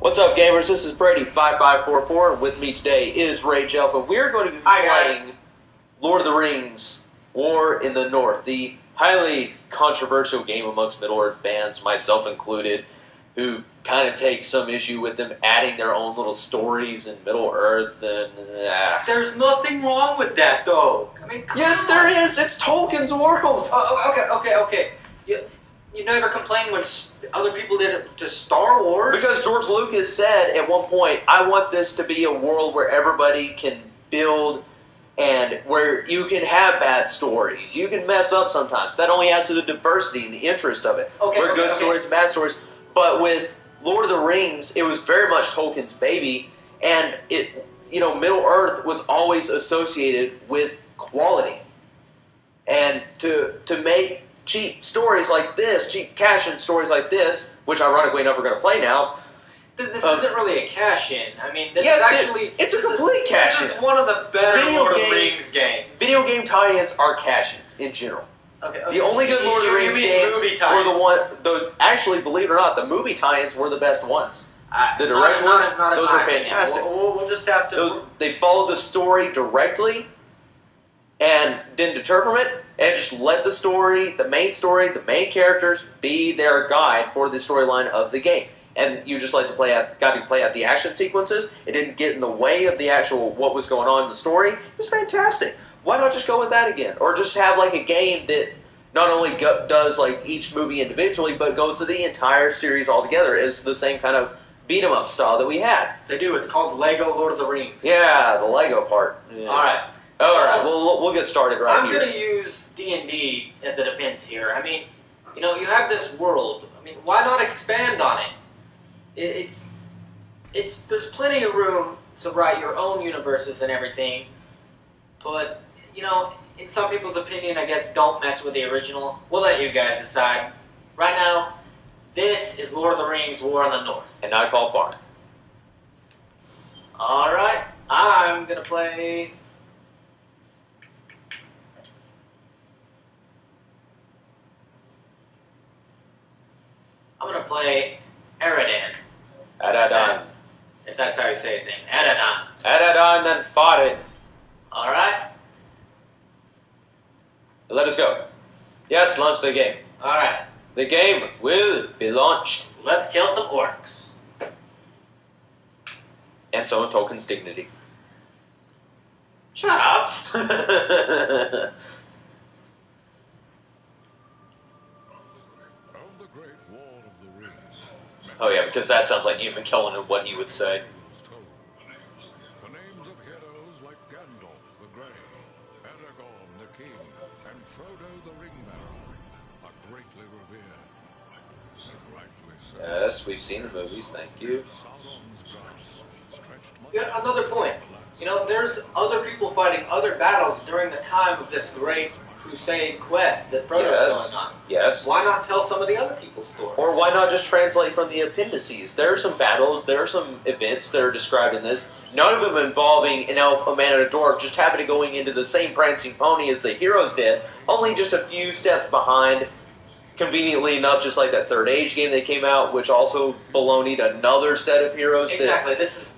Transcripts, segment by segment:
What's up, gamers? This is Brady5544, and with me today is RageElf, and we're going to be playing Lord of the Rings, War in the North, the highly controversial game amongst Middle-earth fans, myself included, who kind of take some issue with them adding their own little stories in Middle-earth, and There's nothing wrong with that, though. I mean, yes, there is! It's Tolkien's world! Okay. You never complained when other people did it to Star Wars? Because George Lucas said at one point, I want this to be a world where everybody can build and where you can have bad stories. You can mess up sometimes. That only adds to the diversity and the interest of it. Good stories and bad stories. But with Lord of the Rings, it was very much Tolkien's baby, and Middle-earth was always associated with quality. And to make cheap stories like this, cheap cash-in stories like this, which ironically enough we're going to play now. This isn't really a cash-in. I mean, this yes, is actually... It's a complete cash-in. This is one of the better Lord of the Rings games. Video game tie-ins are cash-ins in general. Okay. The only good Lord of the Rings games were the ones... Actually, believe it or not, the movie tie-ins were the best ones. The direct ones, those are fantastic. We'll just have to... They followed the story directly and didn't deter from it, and just let the story, the main characters, be their guide for the storyline of the game. And you just got to play out the action sequences. It didn't get in the way of the actual what was going on in the story. It was fantastic. Why not just go with that again? Or just have like a game that not only does like each movie individually, but goes to the entire series altogether. It's the same kind of beat-em-up style that we had. They do. It's called Lego Lord of the Rings. Yeah, the Lego part. Yeah. All right. We'll get started here. I'm going to use D&D as a defense here. I mean, you have this world. I mean, why not expand on it? There's plenty of room to write your own universes and everything. But, in some people's opinion, I guess don't mess with the original. We'll let you guys decide. Right now, this is Lord of the Rings, War in the North. And I call farm. All right. I'm going to play... I'm going to play Aradan. Aradan. If that's how you say his name. Aradan. Aradan and Farid. Alright. Let us go. Yes, launch the game. Alright. The game will be launched. Let's kill some orcs. And so Tolkien's dignity. Shut up. Oh yeah, because that sounds like Ian McKellen and what he would say. The names of heroes like Gandalf the Grey, Aragorn the King, and Frodo the Ringbearer are greatly revered. And rightly so. Yes, we've seen the movies, thank you. Yeah, another point. There's other people fighting other battles during the time of this great crusade quest that Frodo's going on. Yes. Why not tell some of the other people's stories? Or why not just translate from the appendices? There are some battles, there are some events that are described in this, none of them involving an elf, a man, and a dwarf, just happen to going into the same prancing pony as the heroes did, only just a few steps behind. Conveniently enough, just like that Third Age game that came out, which also baloneyed another set of heroes. Exactly. This is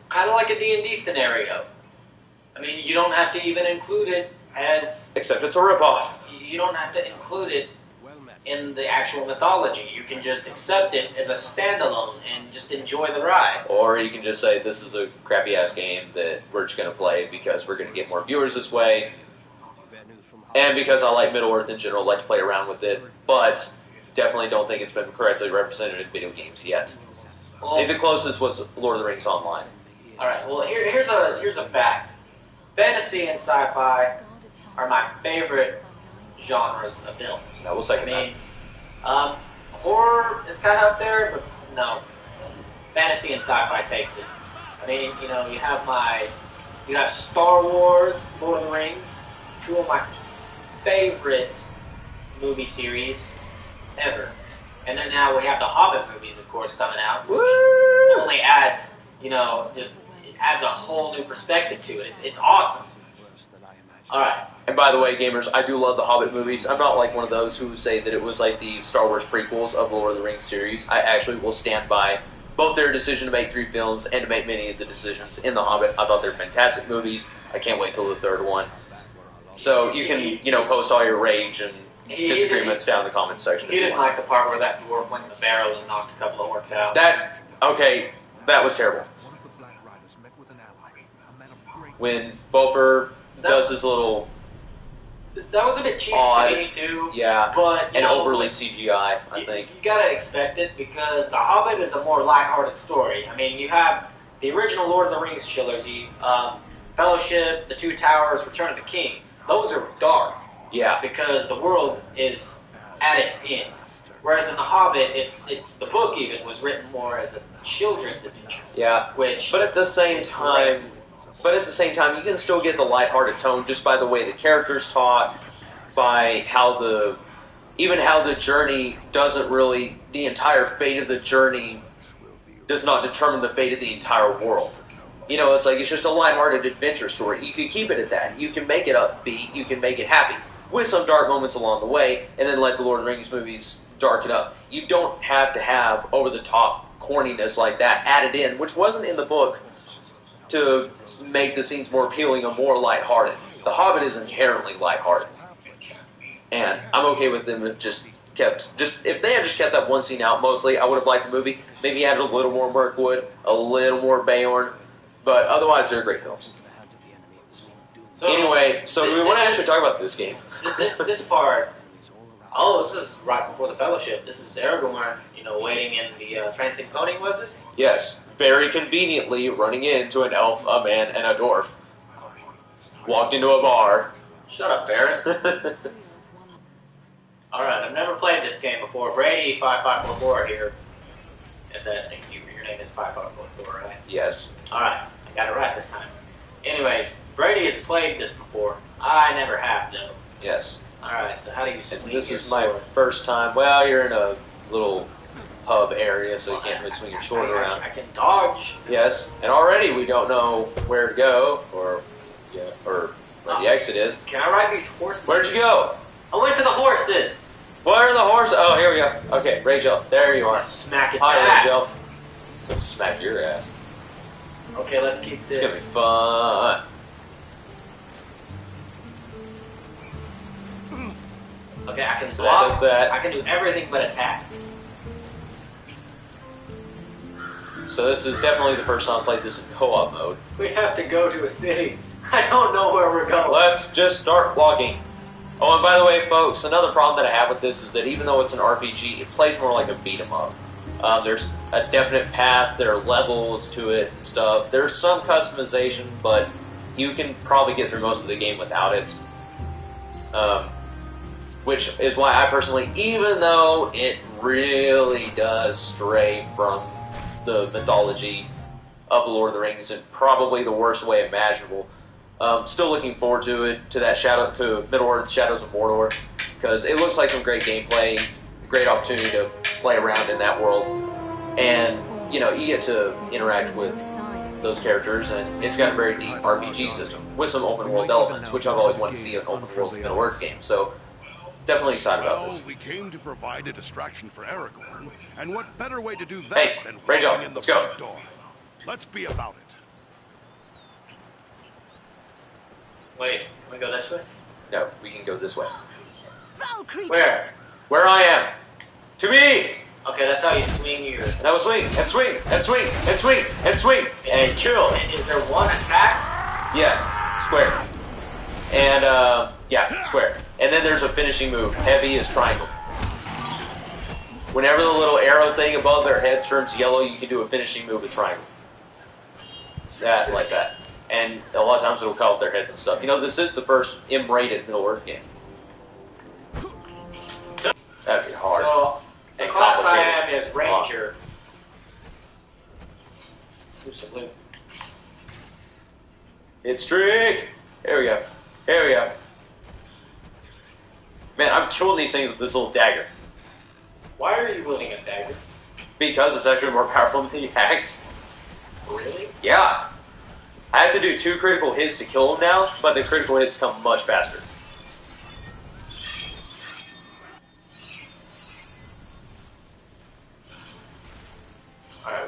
kind of like a D&D scenario. I mean, you don't have to even include it as... Except it's a ripoff. You don't have to include it in the actual mythology. You can just accept it as a standalone and just enjoy the ride. Or you can just say, this is a crappy-ass game that we're just going to play because we're going to get more viewers this way. And because I like Middle-earth in general, like to play around with it. But definitely don't think it's been correctly represented in video games yet. Well, I think the closest was Lord of the Rings Online. Alright, well here's a fact. Fantasy and sci-fi are my favorite genres of film. No, we'll second that. Horror is kind of up there, but no. Fantasy and sci-fi takes it. I mean, you have Star Wars, Lord of the Rings, two of my favorite movie series ever. And then now we have the Hobbit movies, of course, coming out. Which only adds, it adds a whole new perspective to it. It's awesome. Alright. And by the way, gamers, I do love the Hobbit movies. I'm not like one of those who say that it was like the Star Wars prequels of the Lord of the Rings series. I actually will stand by both their decision to make 3 films and to make many of the decisions in The Hobbit. I thought they're fantastic movies. I can't wait till the 3rd one. So you can, post all your rage and disagreements down in the comments section. He didn't like the part where that dwarf went in the barrel and knocked a couple of orcs out. That was terrible. When Beaufort does his little... That was a bit cheesy odd, to me too. Yeah, but and overly CGI, I think. You gotta expect it because The Hobbit is a more lighthearted story. I mean, you have the original Lord of the Rings trilogy, Fellowship, The Two Towers, Return of the King. Those are dark. Yeah. Because the world is at its end. Whereas in The Hobbit, it's the book even was written more as a children's adventure. Yeah. But at the same time, you can still get the lighthearted tone just by the way the characters talk, by how the journey doesn't really, the entire fate of the journey does not determine the fate of the entire world. It's like it's just a lighthearted adventure story. You can keep it at that. You can make it upbeat. You can make it happy with some dark moments along the way, and then let the Lord of the Rings movies darken up. You don't have to have over-the-top corniness like that added in, which wasn't in the book, to make the scenes more appealing or more lighthearted. The Hobbit is inherently lighthearted, and I'm okay with them if they had just kept that one scene out. Mostly, I would have liked the movie. Maybe added a little more Mirkwood, a little more Beorn, but otherwise, they're great films. So, anyway, do we want to actually talk about this game? This part. Oh, this is right before the Fellowship. This is Aragorn, waiting in the prancing pony, was it? Yes, very conveniently running into an elf, a man, and a dwarf. Walked into a bar. Shut up, Barrett. Alright, I've never played this game before. Brady5544 here. And then your name is 5544, right? Yes. Alright, I got it right this time. Anyways, Brady has played this before. I never have, though. Yes. Alright, so how do you swing This your is my sword? first time. Well, you're in a little hub area, so you can't really swing your sword around. I can dodge. Yes, and already we don't know where to go, or where the exit is. Can I ride these horses? Where'd you go? I went to the horses. Where are the horses? Oh, here we go. Okay, RageElf, there you are. Smack its Hi, ass. RageElf. I'm gonna smack your ass. Okay, let's keep this. It's gonna be fun. Okay, I can So block. that does that. I can do everything but attack. So this is definitely the first time I played this in co-op mode. We have to go to a city. I don't know where we're going. Let's just start walking. Oh, and by the way, folks, another problem that I have with this is that even though it's an RPG, it plays more like a beat-em-up. There's a definite path, there are levels to it and stuff. There's some customization, but you can probably get through most of the game without it. Which is why I personally, even though it really does stray from the mythology of the Lord of the Rings in probably the worst way imaginable, still looking forward to it, to Middle-earth Shadows of Mordor, because it looks like some great gameplay, great opportunity to play around in that world, and you get to interact with those characters, and it's got a very deep RPG system with some open world elements, which I've always wanted to see in an open world Middle-earth game. So definitely excited about this. We came to provide a distraction for Aragorn, and what better way to do that Hey, than RageElf, walking in the let's go. front door? Let's be about it. Wait, can we go this way? No, we can go this way. Where? Where I am. To me! Okay, that's how you swing your... And I will swing, and swing, and swing, and swing, and swing, and kill. And is there one attack? Yeah, square. And, yeah, square. And then there's a finishing move. Heavy is triangle. Whenever the little arrow thing above their heads turns yellow, you can do a finishing move with triangle. That, like that. And a lot of times it'll cut off their heads and stuff. This is the first M-rated Middle-earth game. That'd be hard. So, the And class I complicated. am is Ranger. Oops, some loot. It's trick! Here we go. Here we go. Man, I'm killing these things with this little dagger. Why are you wielding a dagger? Because it's actually more powerful than the axe. Really? Yeah. I have to do 2 critical hits to kill him now, but the critical hits come much faster. Alright,